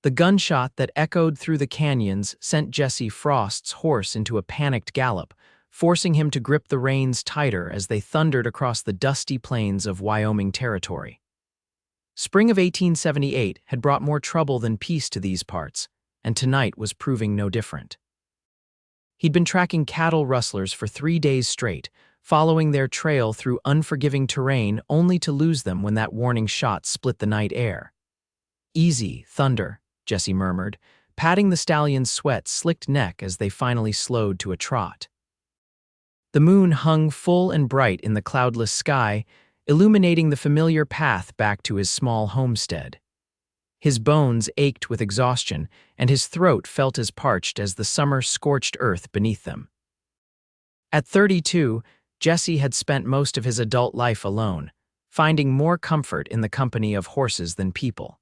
The gunshot that echoed through the canyons sent Jesse Frost's horse into a panicked gallop, forcing him to grip the reins tighter as they thundered across the dusty plains of Wyoming territory. Spring of 1878 had brought more trouble than peace to these parts, and tonight was proving no different. He'd been tracking cattle rustlers for 3 days straight, following their trail through unforgiving terrain only to lose them when that warning shot split the night air. "Easy, Thunder," Jesse murmured, patting the stallion's sweat-slicked neck as they finally slowed to a trot. The moon hung full and bright in the cloudless sky, illuminating the familiar path back to his small homestead. His bones ached with exhaustion, and his throat felt as parched as the summer-scorched earth beneath them. At 32, Jesse had spent most of his adult life alone, finding more comfort in the company of horses than people.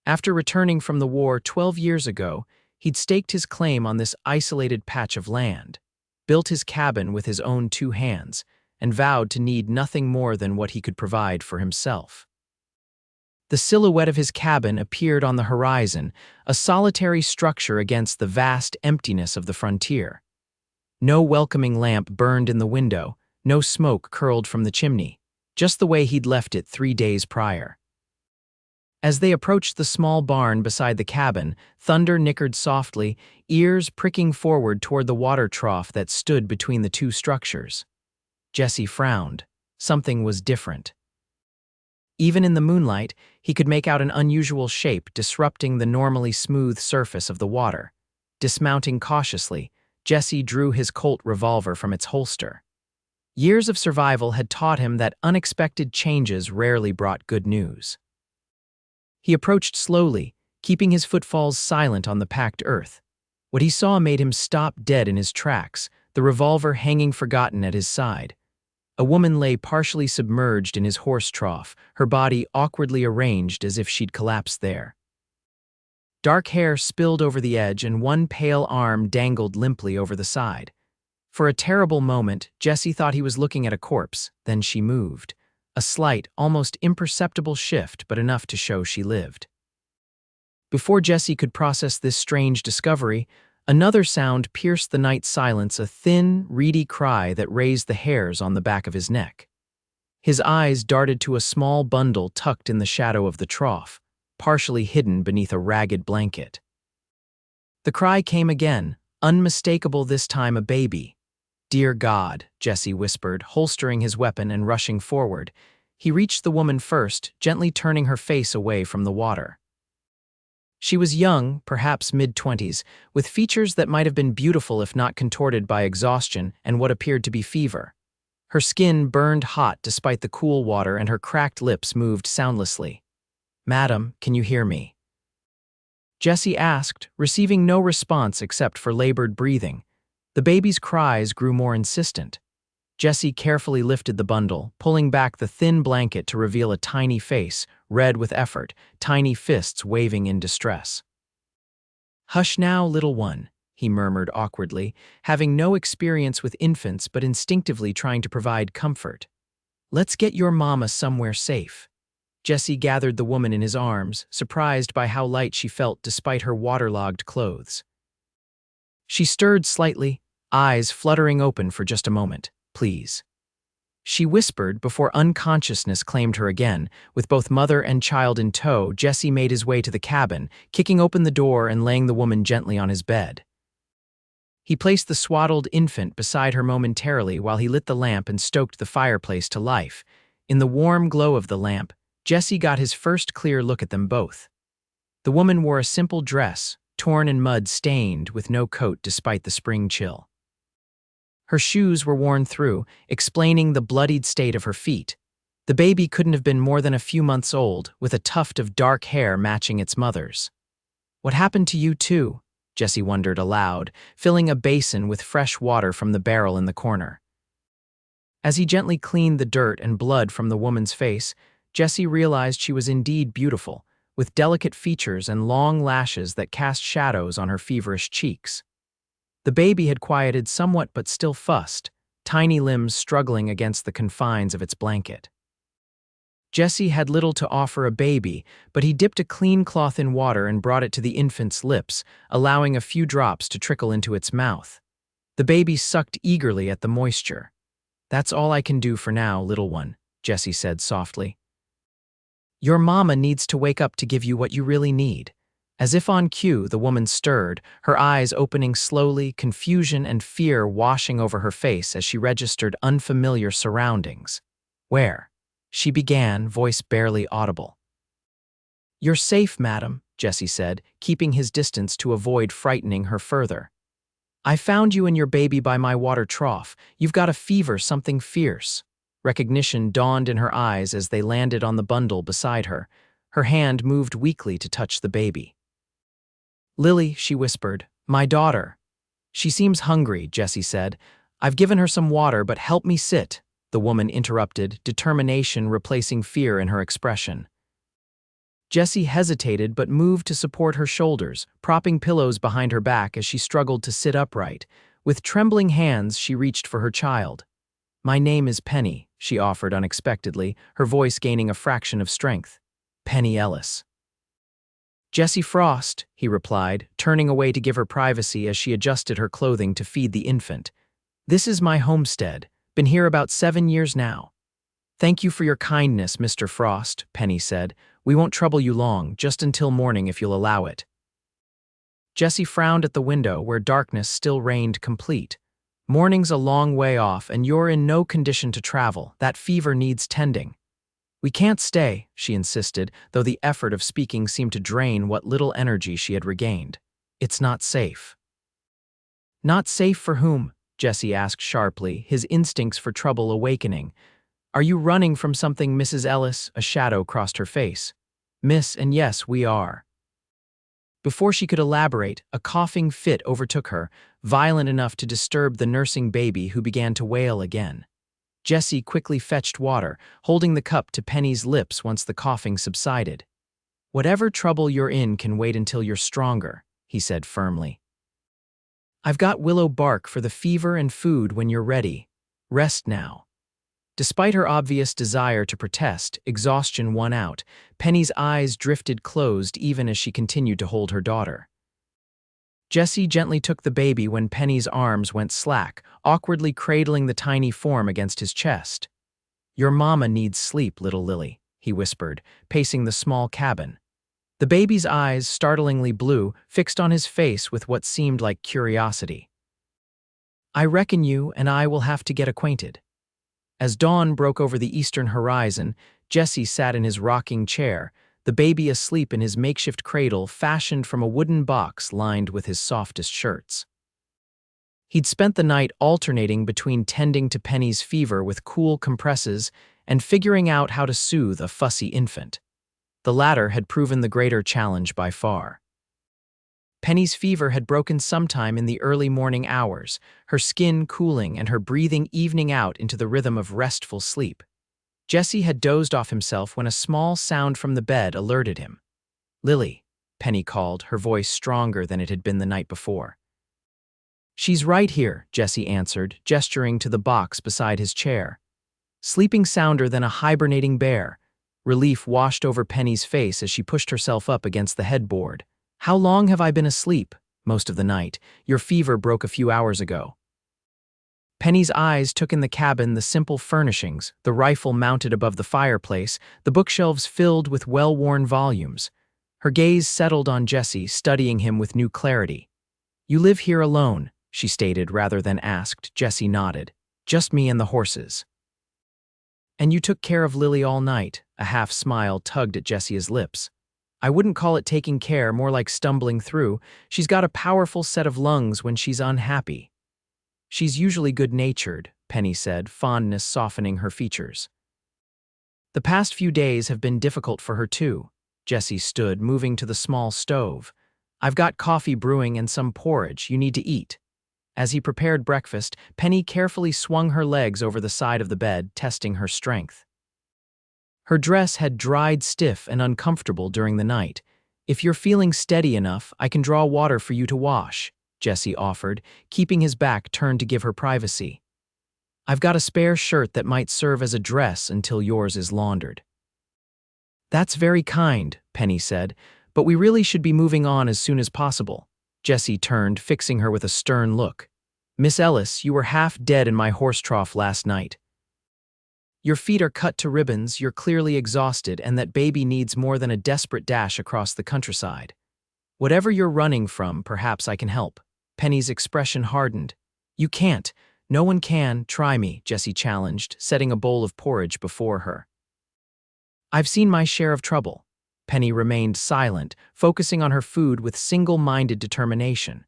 After returning from the war 12 years ago, he'd staked his claim on this isolated patch of land, built his cabin with his own 2 hands, and vowed to need nothing more than what he could provide for himself. The silhouette of his cabin appeared on the horizon, a solitary structure against the vast emptiness of the frontier. No welcoming lamp burned in the window, no smoke curled from the chimney, just the way he'd left it 3 days prior. As they approached the small barn beside the cabin, Thunder nickered softly, ears pricking forward toward the water trough that stood between the 2 structures. Jesse frowned. Something was different. Even in the moonlight, he could make out an unusual shape disrupting the normally smooth surface of the water. Dismounting cautiously, Jesse drew his Colt revolver from its holster. Years of survival had taught him that unexpected changes rarely brought good news. He approached slowly, keeping his footfalls silent on the packed earth. What he saw made him stop dead in his tracks, the revolver hanging forgotten at his side. A woman lay partially submerged in his horse trough, her body awkwardly arranged as if she'd collapsed there. Dark hair spilled over the edge and one pale arm dangled limply over the side. For a terrible moment, Jesse thought he was looking at a corpse, then she moved. A slight, almost imperceptible shift, but enough to show she lived. Before Jesse could process this strange discovery, another sound pierced the night silence, a thin, reedy cry that raised the hairs on the back of his neck. His eyes darted to a small bundle tucked in the shadow of the trough, partially hidden beneath a ragged blanket. The cry came again, unmistakable this time, a baby. "Dear God," Jesse whispered, holstering his weapon and rushing forward. He reached the woman first, gently turning her face away from the water. She was young, perhaps mid-20s, with features that might have been beautiful if not contorted by exhaustion and what appeared to be fever. Her skin burned hot despite the cool water and her cracked lips moved soundlessly. "Madam, can you hear me?" Jesse asked, receiving no response except for labored breathing. The baby's cries grew more insistent. Jesse carefully lifted the bundle, pulling back the thin blanket to reveal a tiny face, red with effort, tiny fists waving in distress. "Hush now, little one," he murmured awkwardly, having no experience with infants but instinctively trying to provide comfort. "Let's get your mama somewhere safe." Jesse gathered the woman in his arms, surprised by how light she felt despite her waterlogged clothes. She stirred slightly, eyes fluttering open for just a moment. "Please," she whispered before unconsciousness claimed her again. With both mother and child in tow, Jesse made his way to the cabin, kicking open the door and laying the woman gently on his bed. He placed the swaddled infant beside her momentarily while he lit the lamp and stoked the fireplace to life. In the warm glow of the lamp, Jesse got his first clear look at them both. The woman wore a simple dress, torn and mud-stained, with no coat despite the spring chill. Her shoes were worn through, explaining the bloodied state of her feet. The baby couldn't have been more than a few months old, with a tuft of dark hair matching its mother's. "What happened to you too?" Jesse wondered aloud, filling a basin with fresh water from the barrel in the corner. As he gently cleaned the dirt and blood from the woman's face, Jesse realized she was indeed beautiful, with delicate features and long lashes that cast shadows on her feverish cheeks. The baby had quieted somewhat but still fussed, tiny limbs struggling against the confines of its blanket. Jesse had little to offer a baby, but he dipped a clean cloth in water and brought it to the infant's lips, allowing a few drops to trickle into its mouth. The baby sucked eagerly at the moisture. "That's all I can do for now, little one," Jesse said softly. "Your mama needs to wake up to give you what you really need." As if on cue, the woman stirred, her eyes opening slowly, confusion and fear washing over her face as she registered unfamiliar surroundings. "Where?" she began, voice barely audible. "You're safe, madam," Jesse said, keeping his distance to avoid frightening her further. "I found you and your baby by my water trough. You've got a fever, something fierce." Recognition dawned in her eyes as they landed on the bundle beside her. Her hand moved weakly to touch the baby. "Lily," she whispered, "my daughter." "She seems hungry," Jesse said. "I've given her some water, but help me sit," the woman interrupted, determination replacing fear in her expression. Jesse hesitated but moved to support her shoulders, propping pillows behind her back as she struggled to sit upright. With trembling hands, she reached for her child. "My name is Penny," she offered unexpectedly, her voice gaining a fraction of strength. "Penny Ellis." "Jessie Frost," he replied, turning away to give her privacy as she adjusted her clothing to feed the infant. "This is my homestead. Been here about 7 years now." "Thank you for your kindness, Mr. Frost," Penny said. "We won't trouble you long, just until morning if you'll allow it." Jesse frowned at the window where darkness still reigned complete. "Morning's a long way off and you're in no condition to travel. That fever needs tending." "We can't stay," she insisted, though the effort of speaking seemed to drain what little energy she had regained. "It's not safe." "Not safe for whom?" Jesse asked sharply, his instincts for trouble awakening. "Are you running from something, Mrs. Ellis?" A shadow crossed her face. "Miss, and yes, we are." Before she could elaborate, a coughing fit overtook her, violent enough to disturb the nursing baby who began to wail again. Jesse quickly fetched water, holding the cup to Penny's lips once the coughing subsided. "Whatever trouble you're in can wait until you're stronger," he said firmly. "I've got willow bark for the fever and food when you're ready. Rest now." Despite her obvious desire to protest, exhaustion won out. Penny's eyes drifted closed even as she continued to hold her daughter. Jesse gently took the baby when Penny's arms went slack, awkwardly cradling the tiny form against his chest. "Your mama needs sleep, little Lily," he whispered, pacing the small cabin. The baby's eyes, startlingly blue, fixed on his face with what seemed like curiosity. "I reckon you and I will have to get acquainted." As dawn broke over the eastern horizon, Jesse sat in his rocking chair, the baby asleep in his makeshift cradle fashioned from a wooden box lined with his softest shirts. He'd spent the night alternating between tending to Penny's fever with cool compresses and figuring out how to soothe a fussy infant. The latter had proven the greater challenge by far. Penny's fever had broken sometime in the early morning hours, her skin cooling and her breathing evening out into the rhythm of restful sleep. Jesse had dozed off himself when a small sound from the bed alerted him. "Lily," Penny called, her voice stronger than it had been the night before. "She's right here," Jesse answered, gesturing to the box beside his chair. Sleeping sounder than a hibernating bear. Relief washed over Penny's face as she pushed herself up against the headboard. "How long have I been asleep?" "Most of the night. Your fever broke a few hours ago." Penny's eyes took in the cabin, the simple furnishings, the rifle mounted above the fireplace, the bookshelves filled with well-worn volumes. Her gaze settled on Jesse, studying him with new clarity. "You live here alone," she stated rather than asked. Jesse nodded. "Just me and the horses." "And you took care of Lily all night," a half smile tugged at Jesse's lips. "I wouldn't call it taking care, more like stumbling through. She's got a powerful set of lungs when she's unhappy." "She's usually good-natured," Penny said, fondness softening her features. "The past few days have been difficult for her too." Jesse stood, moving to the small stove. "I've got coffee brewing and some porridge you need to eat." As he prepared breakfast, Penny carefully swung her legs over the side of the bed, testing her strength. Her dress had dried stiff and uncomfortable during the night. "If you're feeling steady enough, I can draw water for you to wash," Jesse offered, keeping his back turned to give her privacy. "I've got a spare shirt that might serve as a dress until yours is laundered." That's very kind, Penny said, but we really should be moving on as soon as possible. Jessie turned, fixing her with a stern look. Miss Ellis, you were half dead in my horse trough last night. Your feet are cut to ribbons, you're clearly exhausted, and that baby needs more than a desperate dash across the countryside. Whatever you're running from, perhaps I can help. Penny's expression hardened. You can't. No one can. Try me, Jessie challenged, setting a bowl of porridge before her. I've seen my share of trouble. Penny remained silent, focusing on her food with single-minded determination.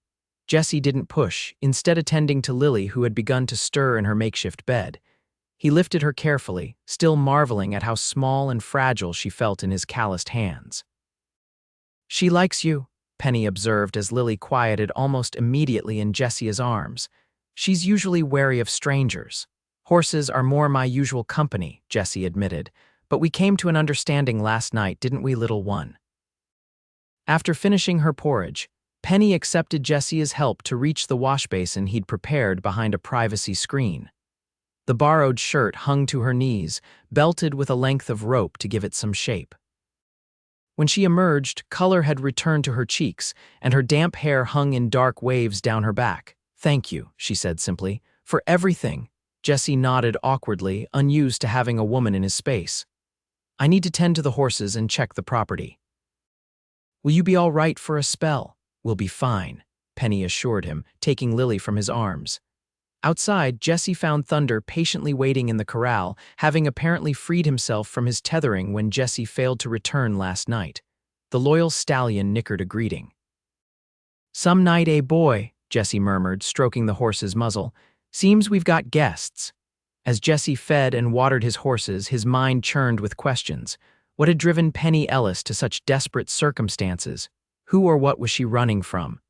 Jessie didn't push, instead attending to Lily, who had begun to stir in her makeshift bed. He lifted her carefully, still marveling at how small and fragile she felt in his calloused hands. She likes you, Penny observed as Lily quieted almost immediately in Jessia's arms. She's usually wary of strangers. Horses are more my usual company, Jessie admitted, but we came to an understanding last night, didn't we, little one? After finishing her porridge, Penny accepted Jessia's help to reach the washbasin he'd prepared behind a privacy screen. The borrowed shirt hung to her knees, belted with a length of rope to give it some shape. When she emerged, color had returned to her cheeks, and her damp hair hung in dark waves down her back. Thank you, she said simply, for everything. Jessie nodded awkwardly, unused to having a woman in his space. I need to tend to the horses and check the property. Will you be all right for a spell? We'll be fine, Penny assured him, taking Lily from his arms. Outside, Jessie found Thunder patiently waiting in the corral, having apparently freed himself from his tethering when Jessie failed to return last night. The loyal stallion nickered a greeting. Some night, eh, boy, Jessie murmured, stroking the horse's muzzle. Seems we've got guests. As Jessie fed and watered his horses, his mind churned with questions. What had driven Penny Ellis to such desperate circumstances? Who or what was she running from?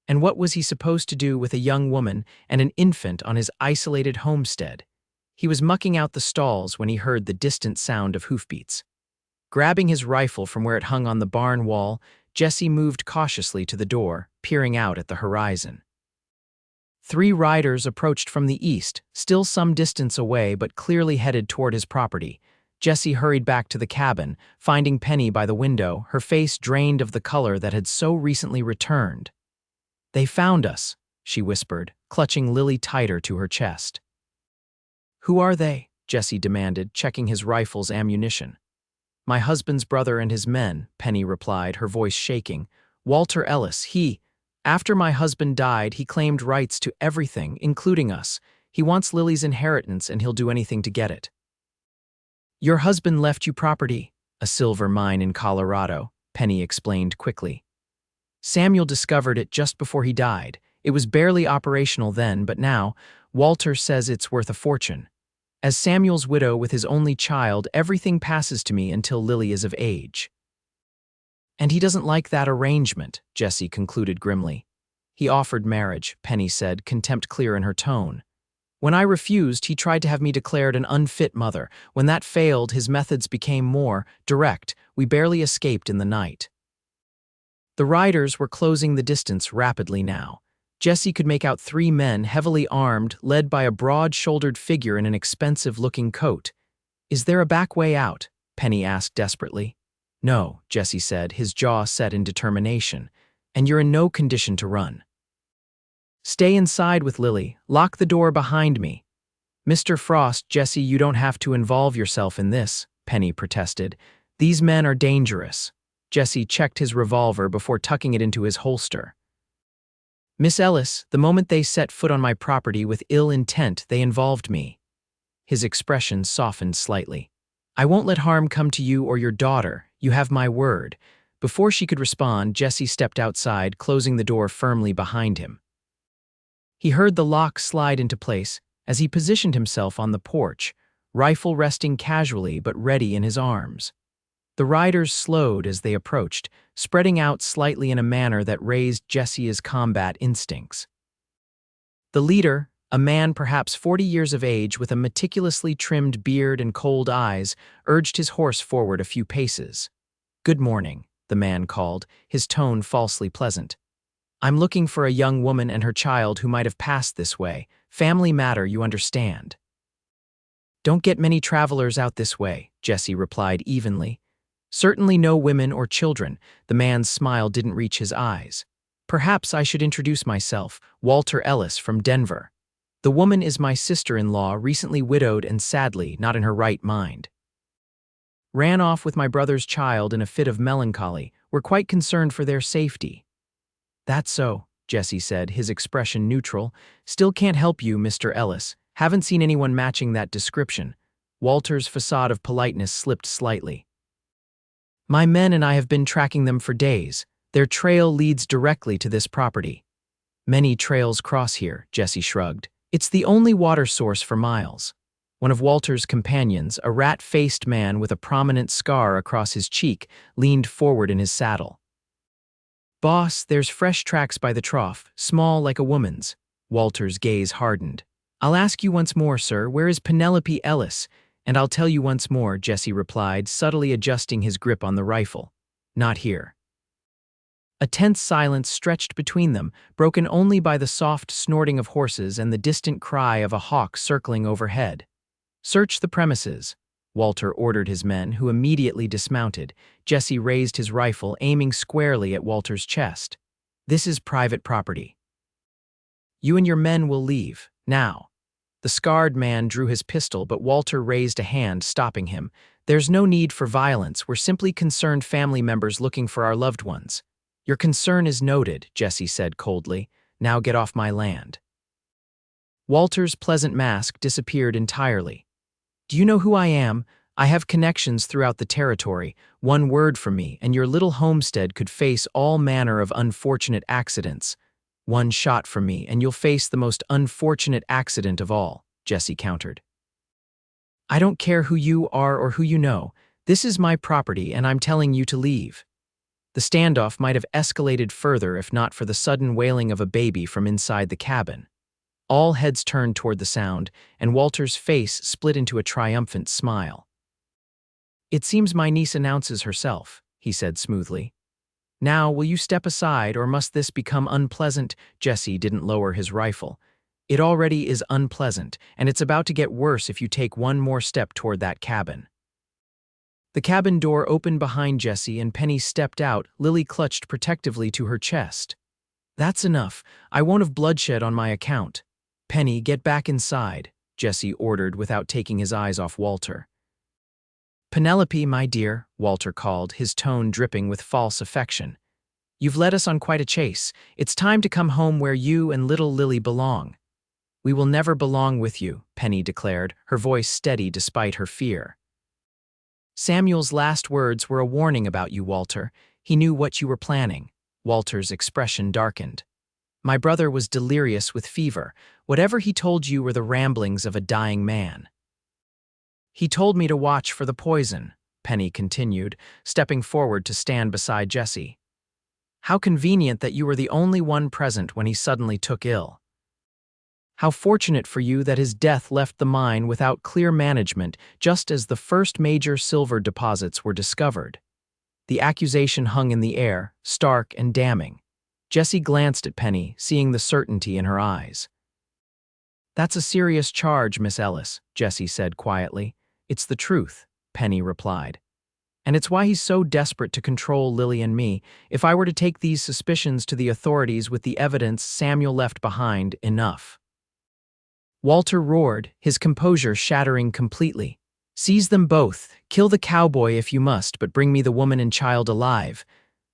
And what was he supposed to do with a young woman and an infant on his isolated homestead? He was mucking out the stalls when he heard the distant sound of hoofbeats. Grabbing his rifle from where it hung on the barn wall, Jessie moved cautiously to the door, peering out at the horizon. 3 riders approached from the east, still some distance away but clearly headed toward his property. Jessie hurried back to the cabin, finding Penny by the window, her face drained of the color that had so recently returned. They found us, she whispered, clutching Lily tighter to her chest. Who are they? Jessie demanded, checking his rifle's ammunition. My husband's brother and his men, Penny replied, her voice shaking. Walter Ellis, after my husband died, he claimed rights to everything, including us. He wants Lily's inheritance and he'll do anything to get it. Your husband left you property, a silver mine in Colorado, Penny explained quickly. Samuel discovered it just before he died. It was barely operational then, but now, Walter says it's worth a fortune. As Samuel's widow with his only child, everything passes to me until Lily is of age. And he doesn't like that arrangement, Jessie concluded grimly. He offered marriage, Penny said, contempt clear in her tone. When I refused, he tried to have me declared an unfit mother. When that failed, his methods became more direct. We barely escaped in the night. The riders were closing the distance rapidly now. Jessie could make out 3 men, heavily armed, led by a broad-shouldered figure in an expensive-looking coat. Is there a back way out? Penny asked desperately. No, Jessie said, his jaw set in determination. And you're in no condition to run. Stay inside with Lily. Lock the door behind me. Mr. Frost, Jessie, you don't have to involve yourself in this, Penny protested. These men are dangerous. Jessie checked his revolver before tucking it into his holster. Miss Ellis, the moment they set foot on my property with ill intent, they involved me. His expression softened slightly. I won't let harm come to you or your daughter. You have my word. Before she could respond, Jessie stepped outside, closing the door firmly behind him. He heard the lock slide into place as he positioned himself on the porch, rifle resting casually but ready in his arms. The riders slowed as they approached, spreading out slightly in a manner that raised Jessia's combat instincts. The leader, a man perhaps 40 years of age with a meticulously trimmed beard and cold eyes, urged his horse forward a few paces. Good morning, the man called, his tone falsely pleasant. I'm looking for a young woman and her child who might have passed this way. Family matter, you understand. Don't get many travelers out this way, Jesse replied evenly. Certainly no women or children. The man's smile didn't reach his eyes. Perhaps I should introduce myself, Walter Ellis from Denver. The woman is my sister-in-law, recently widowed and sadly not in her right mind. Ran off with my brother's child in a fit of melancholy. We're quite concerned for their safety. That's so, Jesse said, his expression neutral. Still can't help you, Mr. Ellis. Haven't seen anyone matching that description. Walter's facade of politeness slipped slightly. My men and I have been tracking them for days. Their trail leads directly to this property. Many trails cross here, Jesse shrugged. It's the only water source for miles. One of Walter's companions, a rat-faced man with a prominent scar across his cheek, leaned forward in his saddle. Boss, there's fresh tracks by the trough, small like a woman's. Walter's gaze hardened. I'll ask you once more, sir, where is Penelope Ellis? And I'll tell you once more, Jesse replied, subtly adjusting his grip on the rifle. Not here. A tense silence stretched between them, broken only by the soft snorting of horses and the distant cry of a hawk circling overhead. Search the premises, Walter ordered his men, who immediately dismounted. Jesse raised his rifle, aiming squarely at Walter's chest. This is private property. You and your men will leave, now. The scarred man drew his pistol, but Walter raised a hand, stopping him. There's no need for violence. We're simply concerned family members looking for our loved ones. Your concern is noted, Jesse said coldly. Now get off my land. Walter's pleasant mask disappeared entirely. Do you know who I am? I have connections throughout the territory. One word from me, and your little homestead could face all manner of unfortunate accidents. One shot from me, and you'll face the most unfortunate accident of all, Jesse countered. I don't care who you are or who you know. This is my property, and I'm telling you to leave. The standoff might have escalated further if not for the sudden wailing of a baby from inside the cabin. All heads turned toward the sound, and Walter's face split into a triumphant smile. It seems my niece announces herself, he said smoothly. Now, will you step aside, or must this become unpleasant? Jesse didn't lower his rifle. It already is unpleasant, and it's about to get worse if you take one more step toward that cabin. The cabin door opened behind Jesse, and Penny stepped out, Lily clutched protectively to her chest. That's enough. I won't have bloodshed on my account. Penny, get back inside, Jesse ordered without taking his eyes off Walter. Penelope, my dear, Walter called, his tone dripping with false affection. You've led us on quite a chase. It's time to come home where you and little Lily belong. We will never belong with you, Penny declared, her voice steady despite her fear. Samuel's last words were a warning about you, Walter. He knew what you were planning. Walter's expression darkened. My brother was delirious with fever. Whatever he told you were the ramblings of a dying man. He told me to watch for the poison, Penny continued, stepping forward to stand beside Jesse. How convenient that you were the only one present when he suddenly took ill. How fortunate for you that his death left the mine without clear management just as the first major silver deposits were discovered. The accusation hung in the air, stark and damning. Jesse glanced at Penny, seeing the certainty in her eyes. That's a serious charge, Miss Ellis, Jesse said quietly. It's the truth, Penny replied. And it's why he's so desperate to control Lily and me. If I were to take these suspicions to the authorities with the evidence Samuel left behind, enough. Walter roared, his composure shattering completely. Seize them both. Kill the cowboy if you must, but bring me the woman and child alive.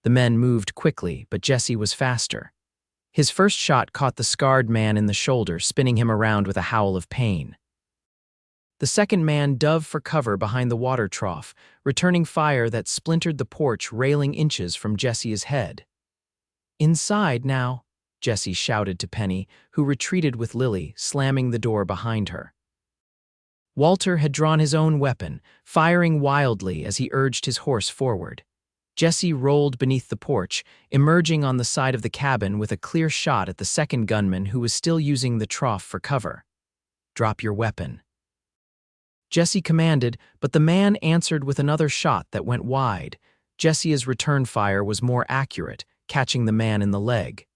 The men moved quickly, but Jesse was faster. His first shot caught the scarred man in the shoulder, spinning him around with a howl of pain. The second man dove for cover behind the water trough, returning fire that splintered the porch railing inches from Jesse's head. Inside now, Jesse shouted to Penny, who retreated with Lily, slamming the door behind her. Walter had drawn his own weapon, firing wildly as he urged his horse forward. Jesse rolled beneath the porch, emerging on the side of the cabin with a clear shot at the second gunman who was still using the trough for cover. Drop your weapon. Jesse commanded, but the man answered with another shot that went wide. Jesse's return fire was more accurate, catching the man in the leg.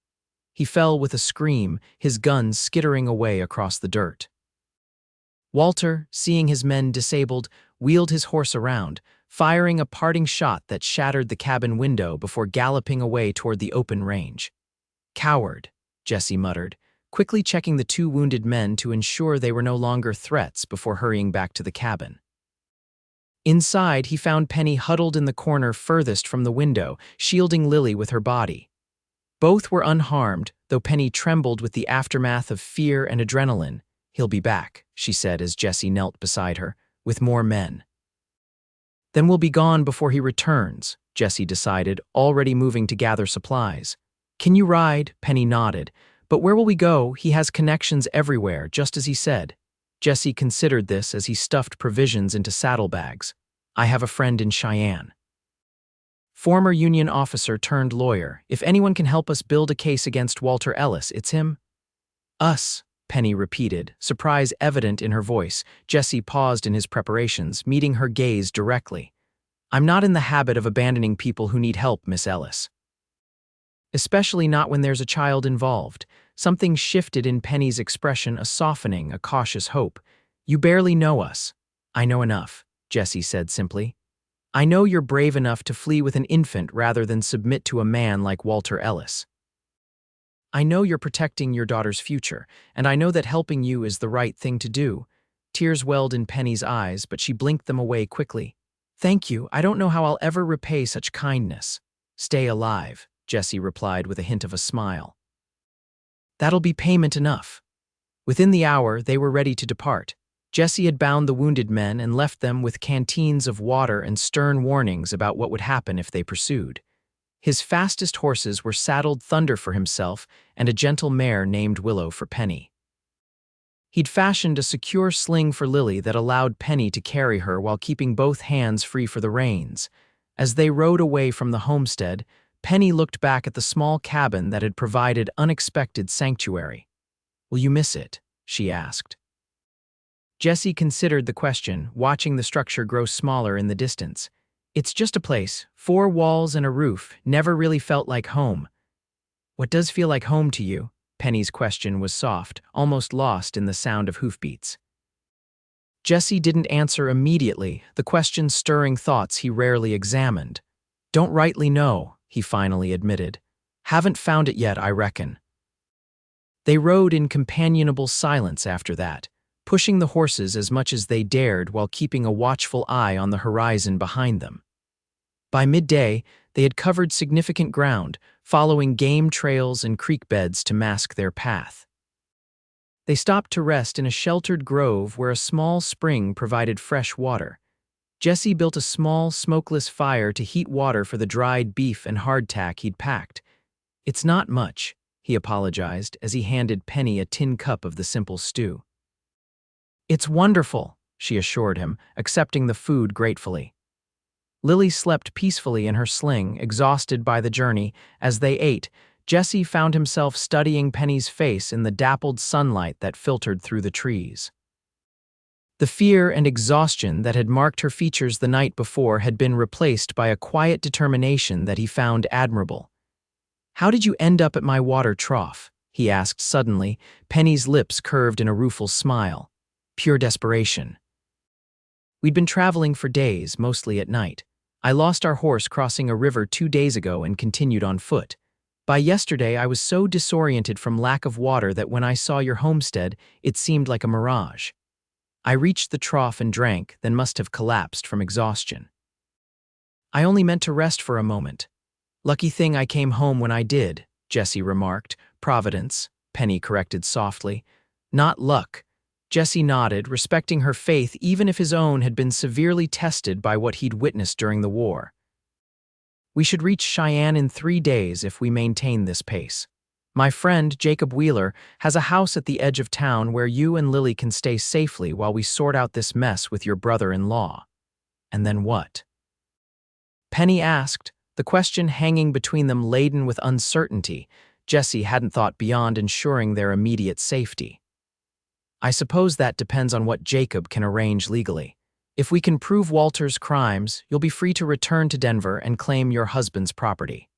He fell with a scream, his gun skittering away across the dirt. Walter, seeing his men disabled, wheeled his horse around, firing a parting shot that shattered the cabin window before galloping away toward the open range. "Coward," Jesse muttered, quickly checking the two wounded men to ensure they were no longer threats before hurrying back to the cabin. Inside, he found Penny huddled in the corner furthest from the window, shielding Lily with her body. Both were unharmed, though Penny trembled with the aftermath of fear and adrenaline. "He'll be back," she said as Jesse knelt beside her, "with more men." "Then we'll be gone before he returns," Jesse decided, already moving to gather supplies. "Can you ride?" Penny nodded. "But where will we go? He has connections everywhere, just as he said." Jesse considered this as he stuffed provisions into saddlebags. "I have a friend in Cheyenne." Former Union officer turned lawyer. "If anyone can help us build a case against Walter Ellis, it's him." "Us," Penny repeated, surprise evident in her voice. Jesse paused in his preparations, meeting her gaze directly. "I'm not in the habit of abandoning people who need help, Miss Ellis. Especially not when there's a child involved." Something shifted in Penny's expression, a softening, a cautious hope. "You barely know us." "I know enough," Jesse said simply. "I know you're brave enough to flee with an infant rather than submit to a man like Walter Ellis. I know you're protecting your daughter's future, and I know that helping you is the right thing to do." Tears welled in Penny's eyes, but she blinked them away quickly. "Thank you. I don't know how I'll ever repay such kindness." "Stay alive," Jesse replied with a hint of a smile. "That'll be payment enough." Within the hour, they were ready to depart. Jesse had bound the wounded men and left them with canteens of water and stern warnings about what would happen if they pursued. His fastest horses were saddled Thunder for himself and a gentle mare named Willow for Penny. He'd fashioned a secure sling for Lily that allowed Penny to carry her while keeping both hands free for the reins. As they rode away from the homestead, Penny looked back at the small cabin that had provided unexpected sanctuary. "Will you miss it?" she asked. Jesse considered the question, watching the structure grow smaller in the distance. "It's just a place, 4 walls and a roof, never really felt like home." "What does feel like home to you?" Penny's question was soft, almost lost in the sound of hoofbeats. Jesse didn't answer immediately, the question stirring thoughts he rarely examined. "Don't rightly know," he finally admitted. "Haven't found it yet, I reckon." They rode in companionable silence after that, pushing the horses as much as they dared while keeping a watchful eye on the horizon behind them. By midday, they had covered significant ground, following game trails and creek beds to mask their path. They stopped to rest in a sheltered grove where a small spring provided fresh water. Jesse built a small, smokeless fire to heat water for the dried beef and hardtack he'd packed. "It's not much," he apologized as he handed Penny a tin cup of the simple stew. "It's wonderful," she assured him, accepting the food gratefully. Lily slept peacefully in her sling, exhausted by the journey. As they ate, Jesse found himself studying Penny's face in the dappled sunlight that filtered through the trees. The fear and exhaustion that had marked her features the night before had been replaced by a quiet determination that he found admirable. "How did you end up at my water trough?" he asked suddenly, Penny's lips curved in a rueful smile. "Pure desperation. We'd been traveling for days, mostly at night. I lost our horse crossing a river 2 days ago and continued on foot. By yesterday, I was so disoriented from lack of water that when I saw your homestead, it seemed like a mirage. I reached the trough and drank, then must have collapsed from exhaustion. I only meant to rest for a moment. Lucky thing I came home when I did," Jesse remarked. "Providence," Penny corrected softly. "Not luck." Jesse nodded, respecting her faith even if his own had been severely tested by what he'd witnessed during the war. "We should reach Cheyenne in 3 days if we maintain this pace. My friend, Jacob Wheeler, has a house at the edge of town where you and Lily can stay safely while we sort out this mess with your brother-in-law." "And then what?" Penny asked, the question hanging between them laden with uncertainty. Jesse hadn't thought beyond ensuring their immediate safety. "I suppose that depends on what Jacob can arrange legally. If we can prove Walter's crimes, you'll be free to return to Denver and claim your husband's property."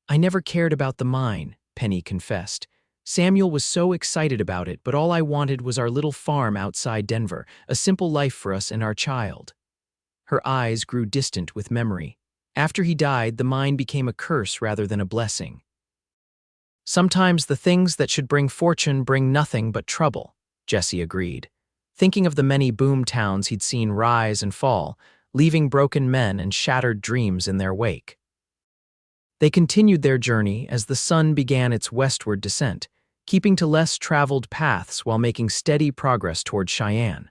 "I never cared about the mine," Penny confessed. Samuel was so excited about it, but all I wanted was our little farm outside Denver, a simple life for us and our child. Her eyes grew distant with memory. After he died, the mine became a curse rather than a blessing. Sometimes the things that should bring fortune bring nothing but trouble, Jesse agreed, thinking of the many boom towns he'd seen rise and fall, leaving broken men and shattered dreams in their wake. They continued their journey as the sun began its westward descent, keeping to less traveled paths while making steady progress toward Cheyenne.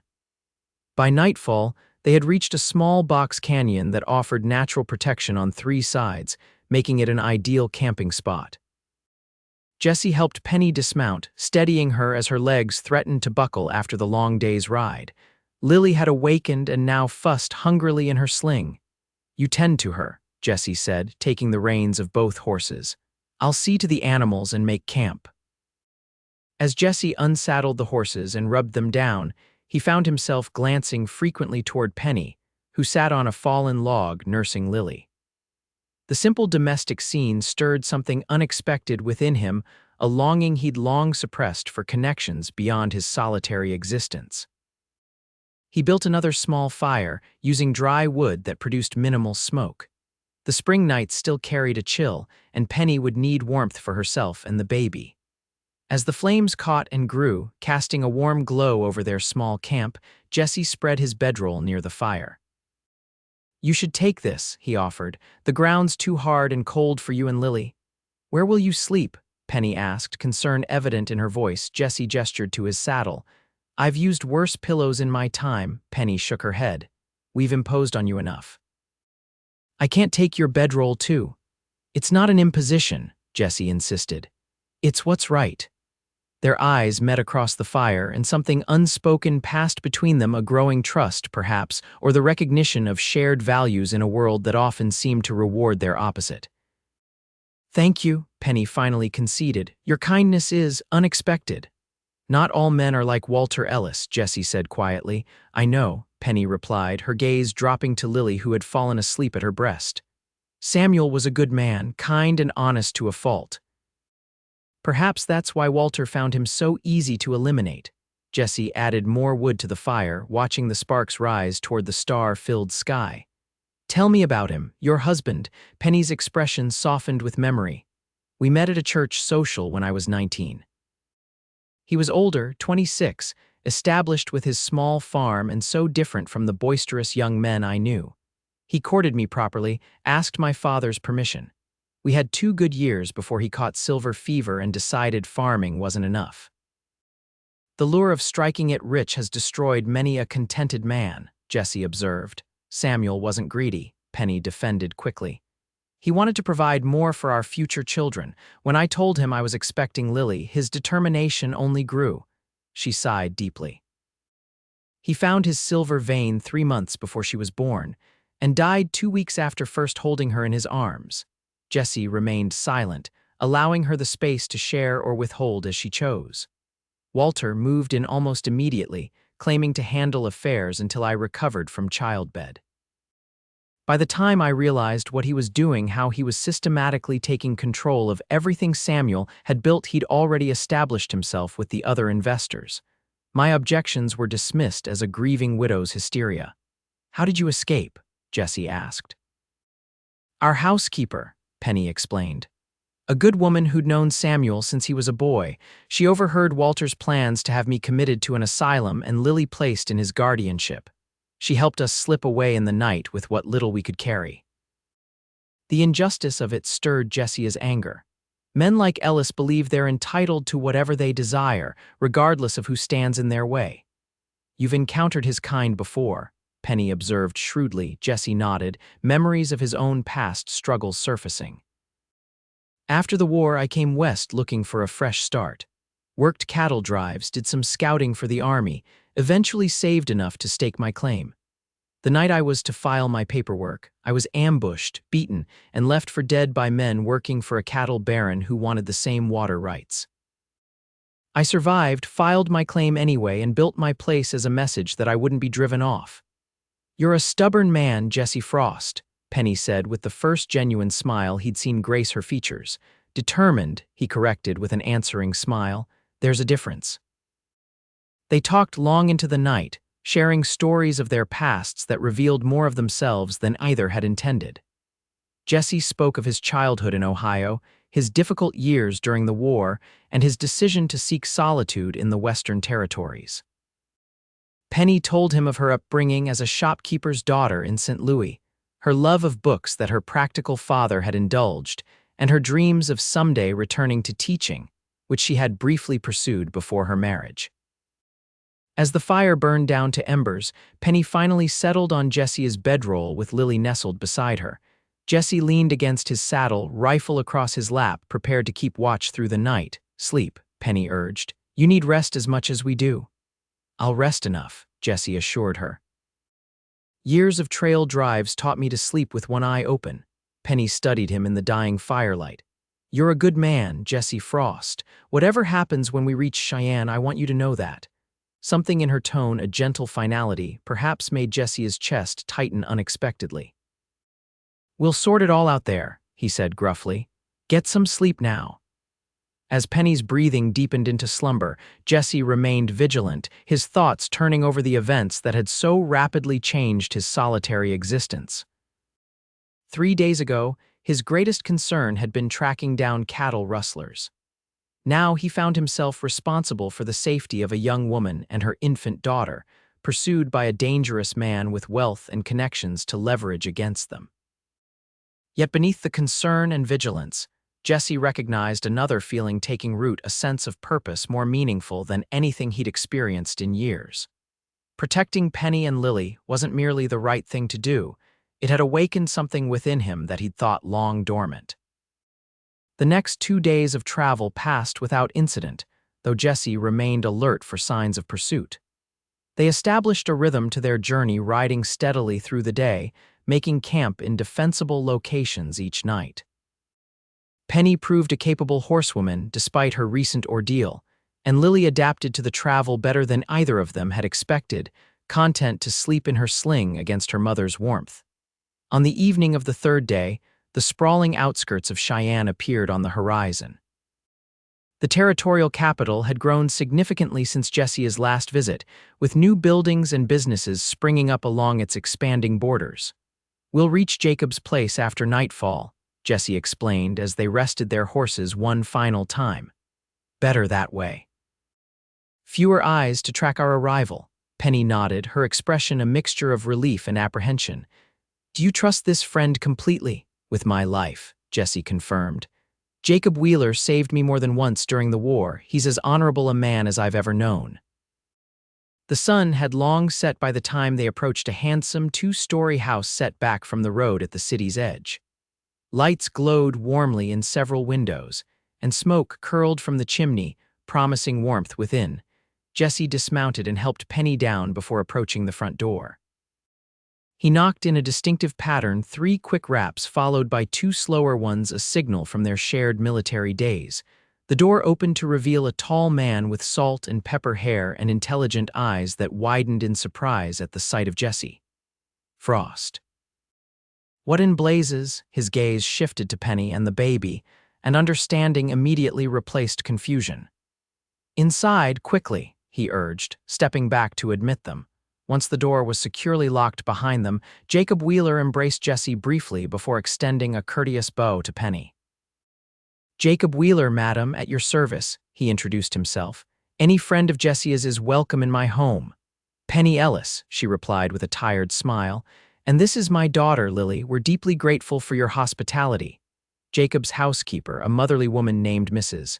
By nightfall, they had reached a small box canyon that offered natural protection on 3 sides, making it an ideal camping spot. Jesse helped Penny dismount, steadying her as her legs threatened to buckle after the long day's ride. Lily had awakened and now fussed hungrily in her sling. "You tend to her," Jesse said, taking the reins of both horses. "I'll see to the animals and make camp." As Jesse unsaddled the horses and rubbed them down, he found himself glancing frequently toward Penny, who sat on a fallen log nursing Lily. The simple domestic scene stirred something unexpected within him, a longing he'd long suppressed for connections beyond his solitary existence. He built another small fire, using dry wood that produced minimal smoke. The spring nights still carried a chill, and Penny would need warmth for herself and the baby. As the flames caught and grew, casting a warm glow over their small camp, Jesse spread his bedroll near the fire. "You should take this," he offered. "The ground's too hard and cold for you and Lily." "Where will you sleep?" Penny asked, concern evident in her voice. Jesse gestured to his saddle. "I've used worse pillows in my time," Penny shook her head. "We've imposed on you enough." "I can't take your bedroll too." "It's not an imposition," Jesse insisted. "It's what's right." Their eyes met across the fire, and something unspoken passed between them, a growing trust, perhaps, or the recognition of shared values in a world that often seemed to reward their opposite. "Thank you," Penny finally conceded. "Your kindness is unexpected." "Not all men are like Walter Ellis," Jesse said quietly. "I know," Penny replied, her gaze dropping to Lily, who had fallen asleep at her breast. "Samuel was a good man, kind and honest to a fault. Perhaps that's why Walter found him so easy to eliminate." Jesse added more wood to the fire, watching the sparks rise toward the star-filled sky. "Tell me about him, your husband." Penny's expression softened with memory. "We met at a church social when I was 19. He was older, 26, established with his small farm and so different from the boisterous young men I knew. He courted me properly, asked my father's permission. We had 2 good years before he caught silver fever and decided farming wasn't enough. The lure of striking it rich has destroyed many a contented man," Jesse observed. "Samuel wasn't greedy," Penny defended quickly. "He wanted to provide more for our future children. When I told him I was expecting Lily, his determination only grew." She sighed deeply. "He found his silver vein 3 months before she was born, and died 2 weeks after first holding her in his arms." Jesse remained silent, allowing her the space to share or withhold as she chose. "Walter moved in almost immediately, claiming to handle affairs until I recovered from childbed. By the time I realized what he was doing, how he was systematically taking control of everything Samuel had built, he'd already established himself with the other investors. My objections were dismissed as a grieving widow's hysteria." "How did you escape?" Jesse asked. "Our housekeeper," Penny explained. "A good woman who'd known Samuel since he was a boy. She overheard Walter's plans to have me committed to an asylum and Lily placed in his guardianship. She helped us slip away in the night with what little we could carry." The injustice of it stirred Jesse's anger. Men like Ellis believe they're entitled to whatever they desire, regardless of who stands in their way. "You've encountered his kind before," Penny observed shrewdly. Jesse nodded, memories of his own past struggles surfacing. "After the war, I came west looking for a fresh start. Worked cattle drives, did some scouting for the army, eventually saved enough to stake my claim. The night I was to file my paperwork, I was ambushed, beaten, and left for dead by men working for a cattle baron who wanted the same water rights. I survived, filed my claim anyway, and built my place as a message that I wouldn't be driven off." "You're a stubborn man, Jesse Frost," Penny said with the first genuine smile he'd seen grace her features. Determined, he corrected with an answering smile. There's a difference. They talked long into the night, sharing stories of their pasts that revealed more of themselves than either had intended. Jesse spoke of his childhood in Ohio, his difficult years during the war, and his decision to seek solitude in the Western Territories. Penny told him of her upbringing as a shopkeeper's daughter in St. Louis, her love of books that her practical father had indulged, and her dreams of someday returning to teaching, which she had briefly pursued before her marriage. As the fire burned down to embers, Penny finally settled on Jesse's bedroll with Lily nestled beside her. Jesse leaned against his saddle, rifle across his lap, prepared to keep watch through the night. Sleep, Penny urged. You need rest as much as we do. I'll rest enough, Jesse assured her. Years of trail drives taught me to sleep with one eye open. Penny studied him in the dying firelight. You're a good man, Jesse Frost. Whatever happens when we reach Cheyenne, I want you to know that. Something in her tone, a gentle finality, perhaps made Jesse's chest tighten unexpectedly. We'll sort it all out there, he said gruffly. Get some sleep now. As Penny's breathing deepened into slumber, Jesse remained vigilant, his thoughts turning over the events that had so rapidly changed his solitary existence. 3 days ago, his greatest concern had been tracking down cattle rustlers. Now he found himself responsible for the safety of a young woman and her infant daughter, pursued by a dangerous man with wealth and connections to leverage against them. Yet beneath the concern and vigilance, Jesse recognized another feeling taking root, a sense of purpose more meaningful than anything he'd experienced in years. Protecting Penny and Lily wasn't merely the right thing to do, it had awakened something within him that he'd thought long dormant. The next 2 days of travel passed without incident, though Jesse remained alert for signs of pursuit. They established a rhythm to their journey, riding steadily through the day, making camp in defensible locations each night. Penny proved a capable horsewoman despite her recent ordeal, and Lily adapted to the travel better than either of them had expected, content to sleep in her sling against her mother's warmth. On the evening of the 3rd day, the sprawling outskirts of Cheyenne appeared on the horizon. The territorial capital had grown significantly since Jesse's last visit, with new buildings and businesses springing up along its expanding borders. We'll reach Jacob's place after nightfall, Jesse explained as they rested their horses one final time. Better that way. Fewer eyes to track our arrival, Penny nodded, her expression a mixture of relief and apprehension. Do you trust this friend completely? With my life, Jesse confirmed. Jacob Wheeler saved me more than once during the war. He's as honorable a man as I've ever known. The sun had long set by the time they approached a handsome 2-story house set back from the road at the city's edge. Lights glowed warmly in several windows, and smoke curled from the chimney, promising warmth within. Jesse dismounted and helped Penny down before approaching the front door. He knocked in a distinctive pattern, 3 quick raps followed by 2 slower ones, a signal from their shared military days. The door opened to reveal a tall man with salt and pepper hair and intelligent eyes that widened in surprise at the sight of Jesse. Frost. What in blazes? His gaze shifted to Penny and the baby, and understanding immediately replaced confusion. Inside, quickly, he urged, stepping back to admit them. Once the door was securely locked behind them, Jacob Wheeler embraced Jesse briefly before extending a courteous bow to Penny. Jacob Wheeler, madam, at your service, he introduced himself. Any friend of Jesse's is welcome in my home. Penny Ellis, she replied with a tired smile. And this is my daughter, Lily. We're deeply grateful for your hospitality. Jacob's housekeeper, a motherly woman named Mrs.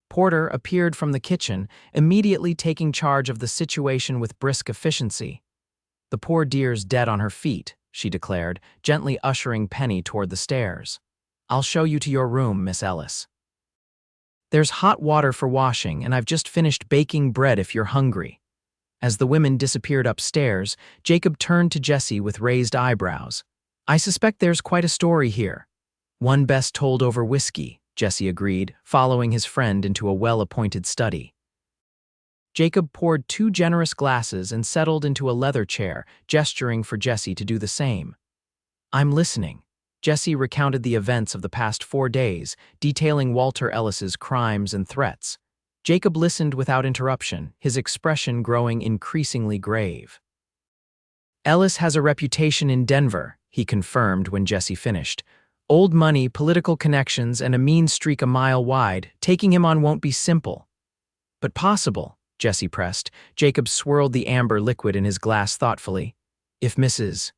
Porter, appeared from the kitchen, immediately taking charge of the situation with brisk efficiency. The poor dear's dead on her feet, she declared, gently ushering Penny toward the stairs. I'll show you to your room, Miss Ellis. There's hot water for washing, and I've just finished baking bread if you're hungry. As the women disappeared upstairs, Jacob turned to Jesse with raised eyebrows. I suspect there's quite a story here. One best told over whiskey, Jesse agreed, following his friend into a well-appointed study. Jacob poured 2 generous glasses and settled into a leather chair, gesturing for Jesse to do the same. I'm listening, Jesse recounted the events of the past 4 days, detailing Walter Ellis's crimes and threats. Jacob listened without interruption, his expression growing increasingly grave. Ellis has a reputation in Denver, he confirmed when Jesse finished. Old money, political connections, and a mean streak a mile wide. Taking him on won't be simple. But possible, Jesse pressed. Jacob swirled the amber liquid in his glass thoughtfully. If Mrs.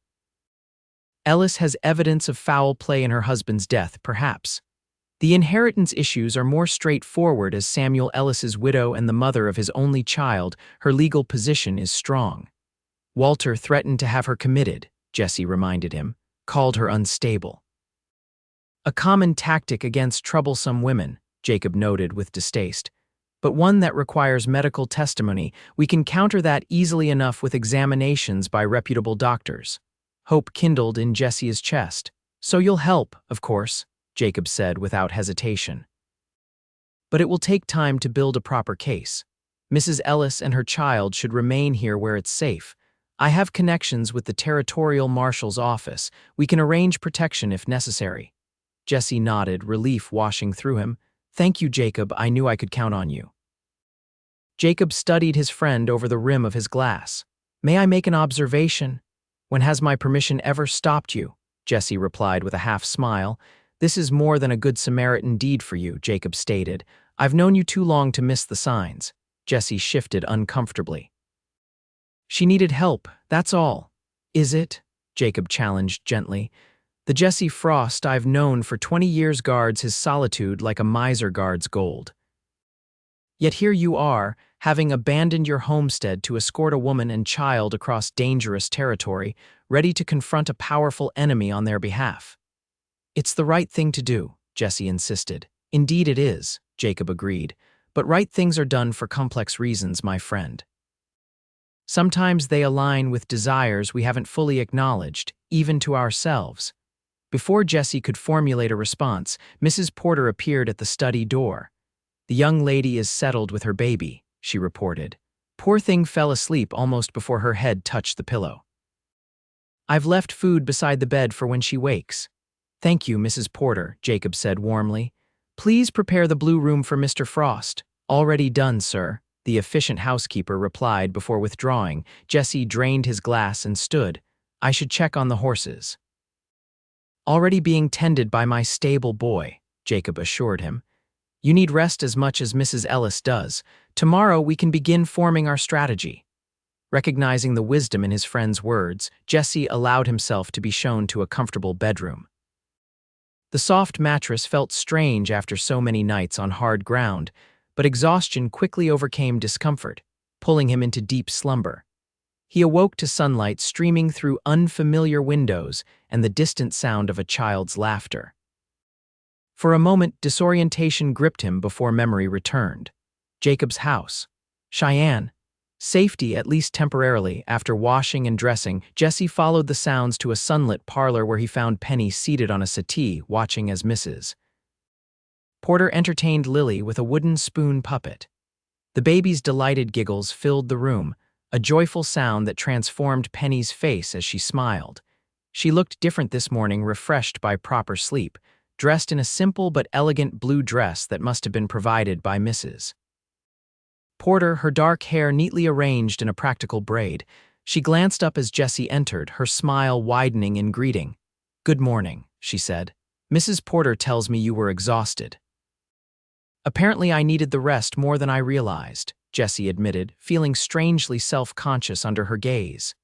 Ellis has evidence of foul play in her husband's death, perhaps. The inheritance issues are more straightforward as Samuel Ellis's widow and the mother of his only child, her legal position is strong. Walter threatened to have her committed, Jesse reminded him, called her unstable. A common tactic against troublesome women, Jacob noted with distaste. But one that requires medical testimony. We can counter that easily enough with examinations by reputable doctors. Hope kindled in Jesse's chest. So you'll help, of course, Jacob said without hesitation. But it will take time to build a proper case. Mrs. Ellis and her child should remain here where it's safe. I have connections with the Territorial Marshal's office. We can arrange protection if necessary. Jesse nodded, relief washing through him. Thank you, Jacob. I knew I could count on you. Jacob studied his friend over the rim of his glass. May I make an observation? When has my permission ever stopped you? Jesse replied with a half smile. This is more than a good Samaritan deed for you, Jacob stated. I've known you too long to miss the signs. Jesse shifted uncomfortably. She needed help, that's all. Is it? Jacob challenged gently. The Jesse Frost I've known for 20 years guards his solitude like a miser guards gold. Yet here you are, having abandoned your homestead to escort a woman and child across dangerous territory, ready to confront a powerful enemy on their behalf. It's the right thing to do, Jesse insisted. Indeed it is, Jacob agreed. But right things are done for complex reasons, my friend. Sometimes they align with desires we haven't fully acknowledged, even to ourselves. Before Jesse could formulate a response, Mrs. Porter appeared at the study door. The young lady is settled with her baby, she reported. Poor thing fell asleep almost before her head touched the pillow. I've left food beside the bed for when she wakes. Thank you, Mrs. Porter, Jacob said warmly. Please prepare the blue room for Mr. Frost. Already done, sir, the efficient housekeeper replied before withdrawing. Jesse drained his glass and stood. I should check on the horses. Already being tended by my stable boy, Jacob assured him. You need rest as much as Mrs. Ellis does. Tomorrow we can begin forming our strategy. Recognizing the wisdom in his friend's words, Jesse allowed himself to be shown to a comfortable bedroom. The soft mattress felt strange after so many nights on hard ground, but exhaustion quickly overcame discomfort, pulling him into deep slumber. He awoke to sunlight streaming through unfamiliar windows and the distant sound of a child's laughter. For a moment, disorientation gripped him before memory returned. Jacob's house. Cheyenne. Safety, at least temporarily. After washing and dressing, Jesse followed the sounds to a sunlit parlor where he found Penny seated on a settee, watching as Mrs. Porter entertained Lily with a wooden spoon puppet. The baby's delighted giggles filled the room, a joyful sound that transformed Penny's face as she smiled. She looked different this morning, refreshed by proper sleep, dressed in a simple but elegant blue dress that must have been provided by Mrs. Porter, her dark hair neatly arranged in a practical braid. She glanced up as Jesse entered, her smile widening in greeting. Good morning, she said. Mrs. Porter tells me you were exhausted. Apparently I needed the rest more than I realized, Jesse admitted, feeling strangely self-conscious under her gaze.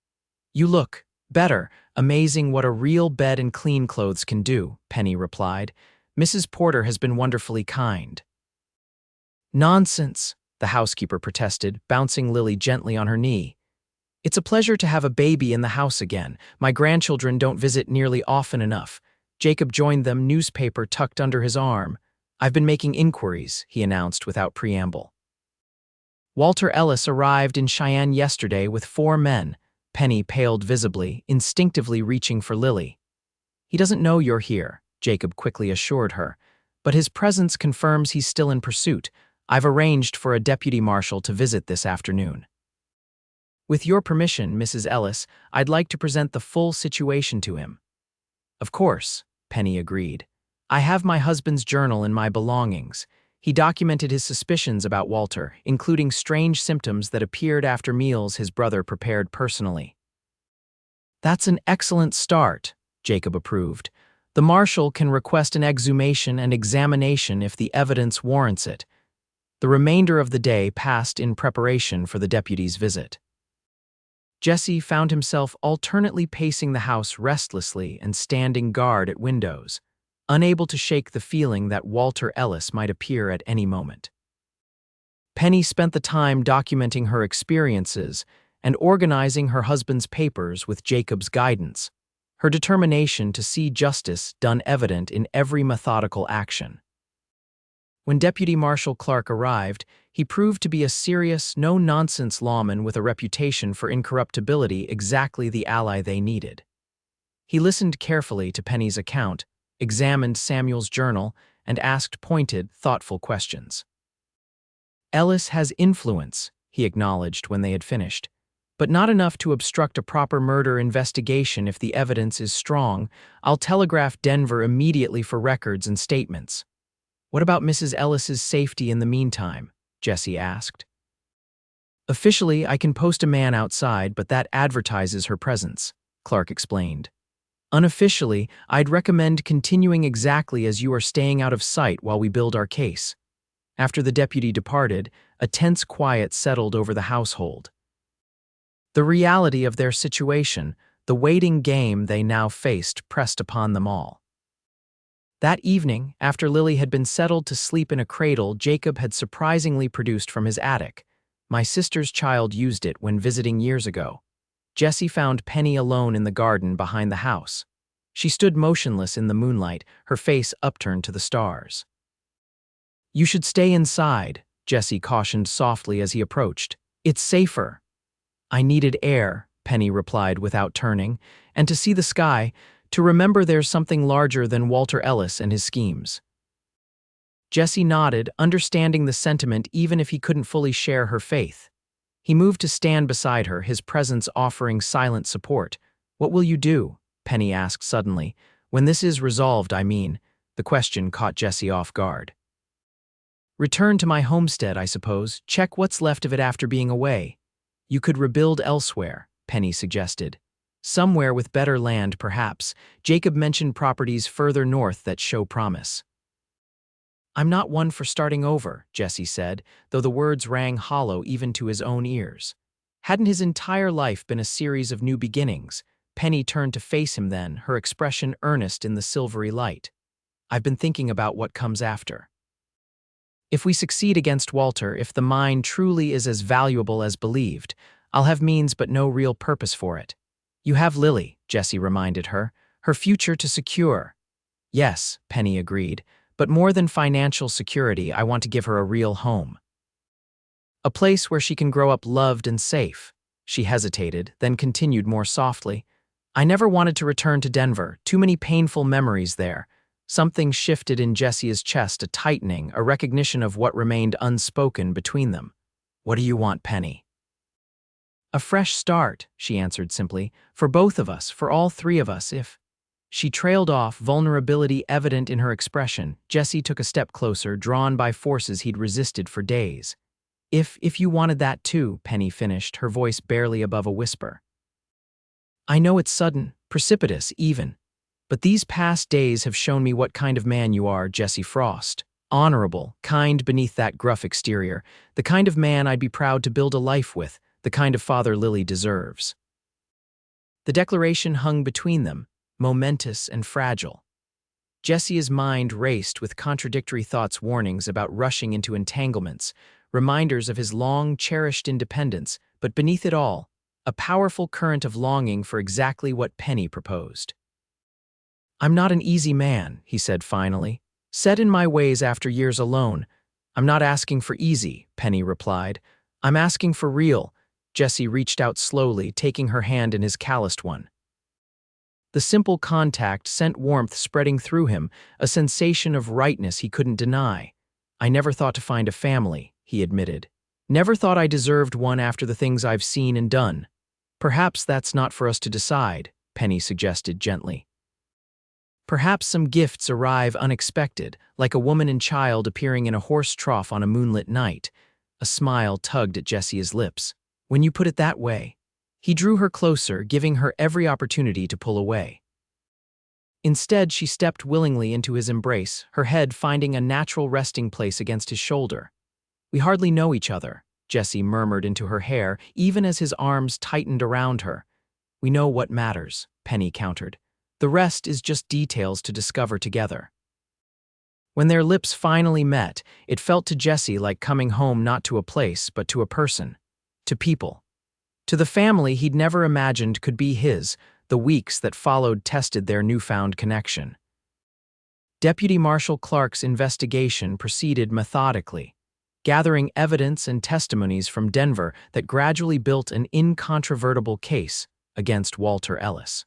You look better. Amazing what a real bed and clean clothes can do, Penny replied. Mrs. Porter has been wonderfully kind. Nonsense, the housekeeper protested, bouncing Lily gently on her knee. It's a pleasure to have a baby in the house again. My grandchildren don't visit nearly often enough. Jacob joined them, newspaper tucked under his arm. I've been making inquiries, he announced without preamble. Walter Ellis arrived in Cheyenne yesterday with 4 men. Penny paled visibly, instinctively reaching for Lily. He doesn't know you're here, Jacob quickly assured her, but his presence confirms he's still in pursuit. I've arranged for a deputy marshal to visit this afternoon. With your permission, Mrs. Ellis, I'd like to present the full situation to him. Of course, Penny agreed. I have my husband's journal in my belongings. He documented his suspicions about Walter, including strange symptoms that appeared after meals his brother prepared personally. That's an excellent start, Jacob approved. The marshal can request an exhumation and examination if the evidence warrants it. The remainder of the day passed in preparation for the deputy's visit. Jesse found himself alternately pacing the house restlessly and standing guard at windows, unable to shake the feeling that Walter Ellis might appear at any moment. Penny spent the time documenting her experiences and organizing her husband's papers with Jacob's guidance, her determination to see justice done evident in every methodical action. When Deputy Marshal Clark arrived, he proved to be a serious, no-nonsense lawman with a reputation for incorruptibility, exactly the ally they needed. He listened carefully to Penny's account, examined Samuel's journal, and asked pointed, thoughtful questions. Ellis has influence, he acknowledged when they had finished, but not enough to obstruct a proper murder investigation if the evidence is strong. I'll telegraph Denver immediately for records and statements. What about Mrs. Ellis's safety in the meantime? Jesse asked. Officially, I can post a man outside, but that advertises her presence, Clark explained. Unofficially, I'd recommend continuing exactly as you are, staying out of sight while we build our case. After the deputy departed, a tense quiet settled over the household. The reality of their situation, the waiting game they now faced, pressed upon them all. That evening, after Lily had been settled to sleep in a cradle Jacob had surprisingly produced from his attic, my sister's child used it when visiting years ago. Jesse found Penny alone in the garden behind the house. She stood motionless in the moonlight, her face upturned to the stars. You should stay inside, Jesse cautioned softly as he approached. It's safer. I needed air, Penny replied without turning, and to see the sky, to remember there's something larger than Walter Ellis and his schemes. Jesse nodded, understanding the sentiment even if he couldn't fully share her faith. He moved to stand beside her, his presence offering silent support. What will you do? Penny asked suddenly. When this is resolved, I mean. The question caught Jesse off guard. Return to my homestead, I suppose. Check what's left of it after being away. You could rebuild elsewhere, Penny suggested. Somewhere with better land, perhaps. Jacob mentioned properties further north that show promise. I'm not one for starting over, Jesse said, though the words rang hollow even to his own ears. Hadn't his entire life been a series of new beginnings? Penny turned to face him then, her expression earnest in the silvery light. I've been thinking about what comes after. If we succeed against Walter, if the mine truly is as valuable as believed, I'll have means but no real purpose for it. You have Lily, Jesse reminded her, her future to secure. Yes, Penny agreed, but more than financial security, I want to give her a real home. A place where she can grow up loved and safe. She hesitated, then continued more softly. I never wanted to return to Denver, too many painful memories there. Something shifted in Jesse's chest, a tightening, a recognition of what remained unspoken between them. What do you want, Penny? A fresh start, she answered simply, for both of us, for all three of us, if... She trailed off, vulnerability evident in her expression. Jesse took a step closer, drawn by forces he'd resisted for days. If you wanted that too, Penny finished, her voice barely above a whisper. I know it's sudden, precipitous even, but these past days have shown me what kind of man you are, Jesse Frost. Honorable, kind beneath that gruff exterior, the kind of man I'd be proud to build a life with, the kind of father Lily deserves. The declaration hung between them, momentous and fragile. Jesse's mind raced with contradictory thoughts, warnings about rushing into entanglements, reminders of his long-cherished independence, but beneath it all, a powerful current of longing for exactly what Penny proposed. I'm not an easy man, he said finally. Set in my ways after years alone. I'm not asking for easy, Penny replied. I'm asking for real. Jesse reached out slowly, taking her hand in his calloused one. The simple contact sent warmth spreading through him, a sensation of rightness he couldn't deny. I never thought to find a family, he admitted. Never thought I deserved one after the things I've seen and done. Perhaps that's not for us to decide, Penny suggested gently. Perhaps some gifts arrive unexpected, like a woman and child appearing in a horse trough on a moonlit night. A smile tugged at Jesse's lips. When you put it that way. He drew her closer, giving her every opportunity to pull away. Instead, she stepped willingly into his embrace, her head finding a natural resting place against his shoulder. We hardly know each other, Jesse murmured into her hair, even as his arms tightened around her. We know what matters, Penny countered. The rest is just details to discover together. When their lips finally met, it felt to Jesse like coming home not to a place, but to a person. To people. To the family he'd never imagined could be his. The weeks that followed tested their newfound connection. Deputy Marshal Clark's investigation proceeded methodically, gathering evidence and testimonies from Denver that gradually built an incontrovertible case against Walter Ellis.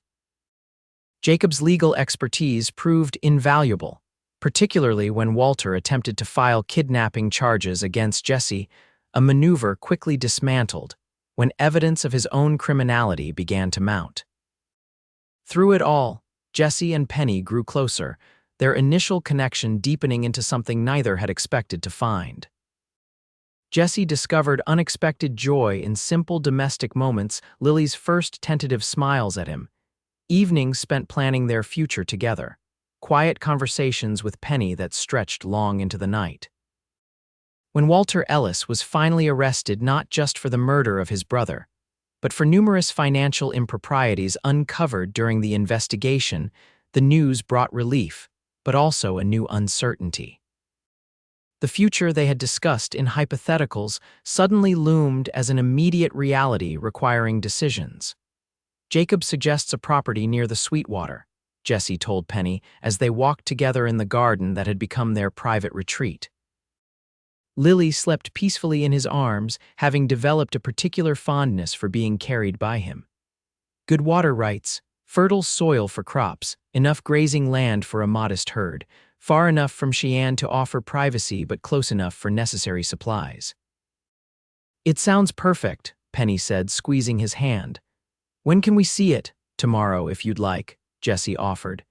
Jacob's legal expertise proved invaluable, particularly when Walter attempted to file kidnapping charges against Jesse, a maneuver quickly dismantled when evidence of his own criminality began to mount. Through it all, Jesse and Penny grew closer, their initial connection deepening into something neither had expected to find. Jesse discovered unexpected joy in simple domestic moments, Lily's first tentative smiles at him, evenings spent planning their future together, quiet conversations with Penny that stretched long into the night. When Walter Ellis was finally arrested not just for the murder of his brother, but for numerous financial improprieties uncovered during the investigation, the news brought relief, but also a new uncertainty. The future they had discussed in hypotheticals suddenly loomed as an immediate reality requiring decisions. Jacob suggests a property near the Sweetwater, Jesse told Penny as they walked together in the garden that had become their private retreat. Lily slept peacefully in his arms, having developed a particular fondness for being carried by him. Good water rights, fertile soil for crops, enough grazing land for a modest herd, far enough from Cheyenne to offer privacy but close enough for necessary supplies. It sounds perfect, Penny said, squeezing his hand. When can we see it? Tomorrow, if you'd like, Jesse offered.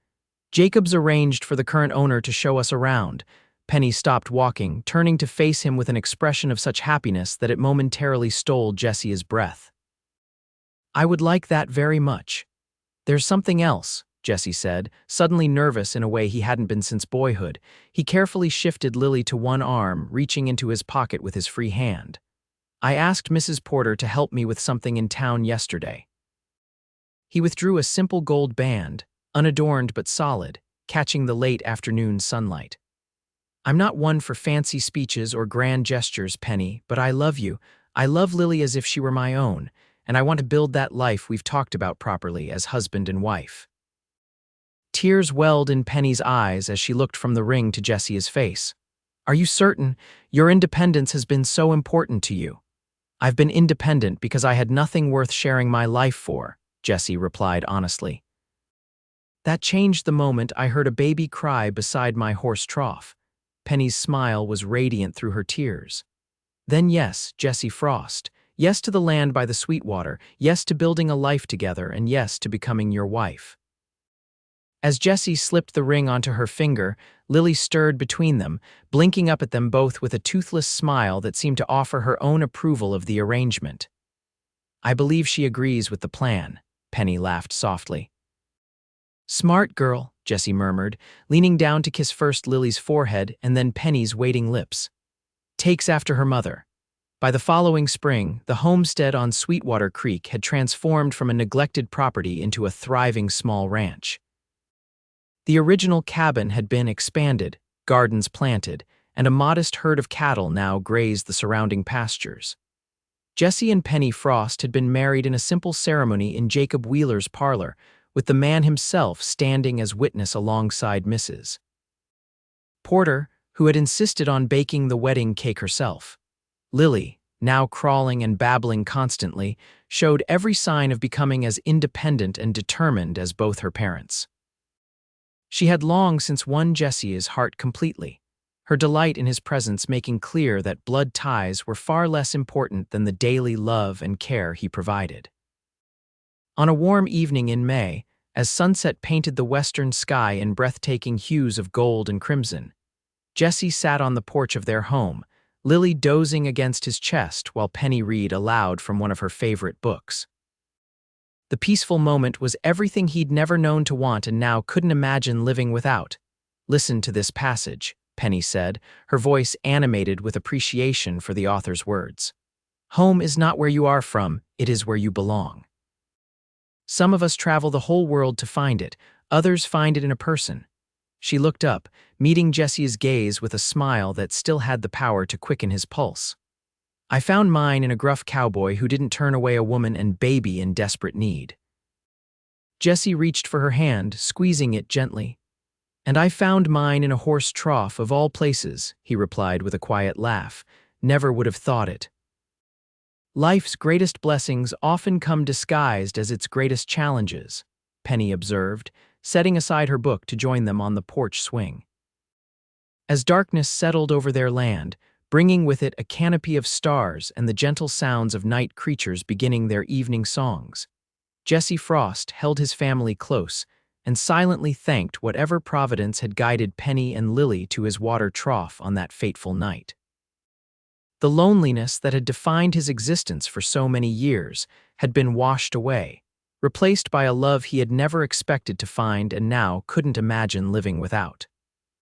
Jacob's arranged for the current owner to show us around. Penny stopped walking, turning to face him with an expression of such happiness that it momentarily stole Jesse's breath. I would like that very much. There's something else, Jesse said, suddenly nervous in a way he hadn't been since boyhood. He carefully shifted Lily to one arm, reaching into his pocket with his free hand. I asked Mrs. Porter to help me with something in town yesterday. He withdrew a simple gold band, unadorned but solid, catching the late afternoon sunlight. I'm not one for fancy speeches or grand gestures, Penny, but I love you. I love Lily as if she were my own, and I want to build that life we've talked about properly as husband and wife. Tears welled in Penny's eyes as she looked from the ring to Jesse's face. Are you certain? Your independence has been so important to you. I've been independent because I had nothing worth sharing my life for, Jesse replied honestly. That changed the moment I heard a baby cry beside my horse trough. Penny's smile was radiant through her tears. Then yes, Jesse Frost. Yes to the land by the Sweetwater. Yes to building a life together. And yes to becoming your wife. As Jesse slipped the ring onto her finger, Lily stirred between them, blinking up at them both with a toothless smile that seemed to offer her own approval of the arrangement. I believe she agrees with the plan, Penny laughed softly. Smart girl, Jesse murmured, leaning down to kiss first Lily's forehead and then Penny's waiting lips. Takes after her mother. By the following spring, the homestead on Sweetwater Creek had transformed from a neglected property into a thriving small ranch. The original cabin had been expanded, gardens planted, and a modest herd of cattle now grazed the surrounding pastures. Jesse and Penny Frost had been married in a simple ceremony in Jacob Wheeler's parlor, with the man himself standing as witness alongside Mrs. Porter, who had insisted on baking the wedding cake herself. Lily, now crawling and babbling constantly, showed every sign of becoming as independent and determined as both her parents. She had long since won Jesse's heart completely, her delight in his presence making clear that blood ties were far less important than the daily love and care he provided. On a warm evening in May, as sunset painted the western sky in breathtaking hues of gold and crimson. Jesse sat on the porch of their home, Lily dozing against his chest while Penny read aloud from one of her favorite books. The peaceful moment was everything he'd never known to want and now couldn't imagine living without. "Listen to this passage," Penny said, her voice animated with appreciation for the author's words. "Home is not where you are from, it is where you belong. Some of us travel the whole world to find it, others find it in a person." She looked up, meeting Jesse's gaze with a smile that still had the power to quicken his pulse. "I found mine in a gruff cowboy who didn't turn away a woman and baby in desperate need." Jesse reached for her hand, squeezing it gently. "And I found mine in a horse trough of all places," he replied with a quiet laugh. "Never would have thought it." "Life's greatest blessings often come disguised as its greatest challenges," Penny observed, setting aside her book to join them on the porch swing. As darkness settled over their land, bringing with it a canopy of stars and the gentle sounds of night creatures beginning their evening songs, Jesse Frost held his family close and silently thanked whatever providence had guided Penny and Lily to his water trough on that fateful night. The loneliness that had defined his existence for so many years had been washed away, replaced by a love he had never expected to find and now couldn't imagine living without.